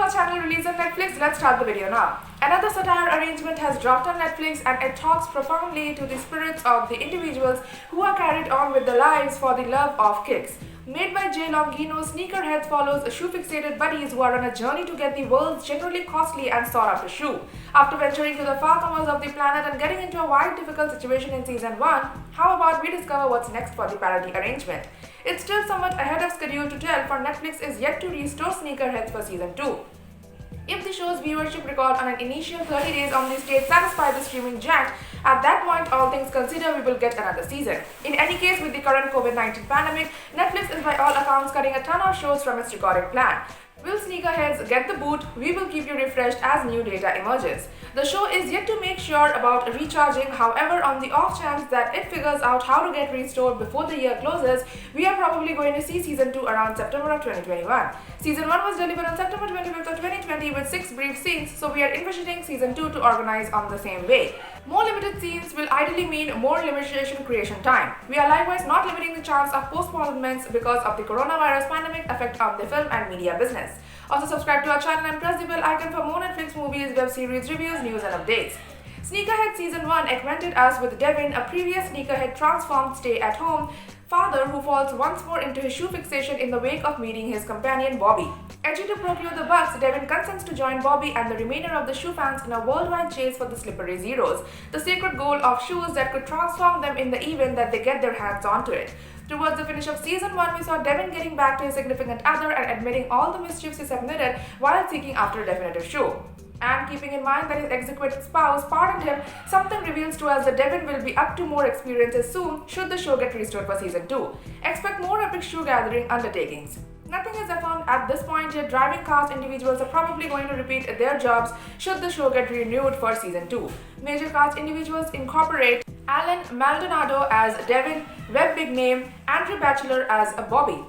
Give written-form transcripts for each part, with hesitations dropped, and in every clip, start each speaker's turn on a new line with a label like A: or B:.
A: our channel Release on Netflix, let's start the video now. Another satire arrangement has dropped on Netflix and it talks profoundly to the spirits of the individuals who are carried on with their lives for the love of kicks. Made by Jay Longino, Sneakerheads follows shoe-fixated buddies who are on a journey to get the world's generally costly and sought-after shoe. After venturing to the far corners of the planet and getting into a wide difficult situation in Season 1, how about we discover what's next for the parody arrangement? It's still somewhat ahead of schedule to tell, for Netflix is yet to restore Sneakerheads for Season 2. If the show's viewership record on an initial 30 days on the stage satisfy the streaming giant, at that point, all things considered, we will get another season. In any case, with the current COVID-19 pandemic, Netflix is by all accounts cutting a ton of shows from its recording plan. Will Sneakerheads get the boot? We will keep you refreshed as new data emerges. The show is yet to make sure about recharging, however, on the off chance that it figures out how to get restored before the year closes, we are probably going to see Season 2 around September of 2021. Season 1 was delivered on September 25th of 2020 with 6 brief scenes, so we are envisioning Season 2 to organize on the same way. More limited scenes will ideally mean more limitation creation time. We are likewise not limiting the chance of postponements because of the coronavirus pandemic effect on the film and media business. Also subscribe to our channel and press the bell icon for more Netflix movies, web series, reviews, news and updates. Sneakerhead Season 1 acquainted us with Devin, a previous sneakerhead transformed stay-at-home father who falls once more into his shoe fixation in the wake of meeting his companion Bobby. Edgy to procure the bucks, Devin consents to join Bobby and the remainder of the shoe fans in a worldwide chase for the slippery zeros, the sacred goal of shoes that could transform them in the event that they get their hands onto it. Towards the finish of Season 1, we saw Devin getting back to his significant other and admitting all the mischiefs he submitted while seeking after a definitive shoe. And keeping in mind that his executive spouse pardoned him, something reveals to us that Devin will be up to more experiences soon should the show get restored for Season 2. Expect more epic shoe gathering undertakings. Nothing is affirmed at this point yet. Driving cast individuals are probably going to repeat their jobs should the show get renewed for Season 2. Major cast individuals incorporate Alan Maldonado as Devin, Web Big Name, Andrew Bachelor as Bobby.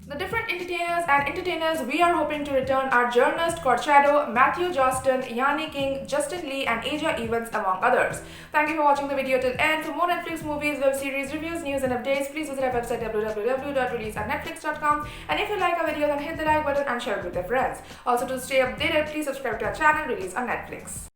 A: The different entertainers we are hoping to return are Jernest Corchado, Matthew Johnston, Yanni King, Justin Lee and Aja Evans among others. Thank you for watching the video till end. For more Netflix movies, web series, reviews, news and updates, please visit our website www.releaseonnetflix.com, and if you like our video then hit the like button and share it with your friends. Also, to stay updated, please subscribe to our channel Release on Netflix.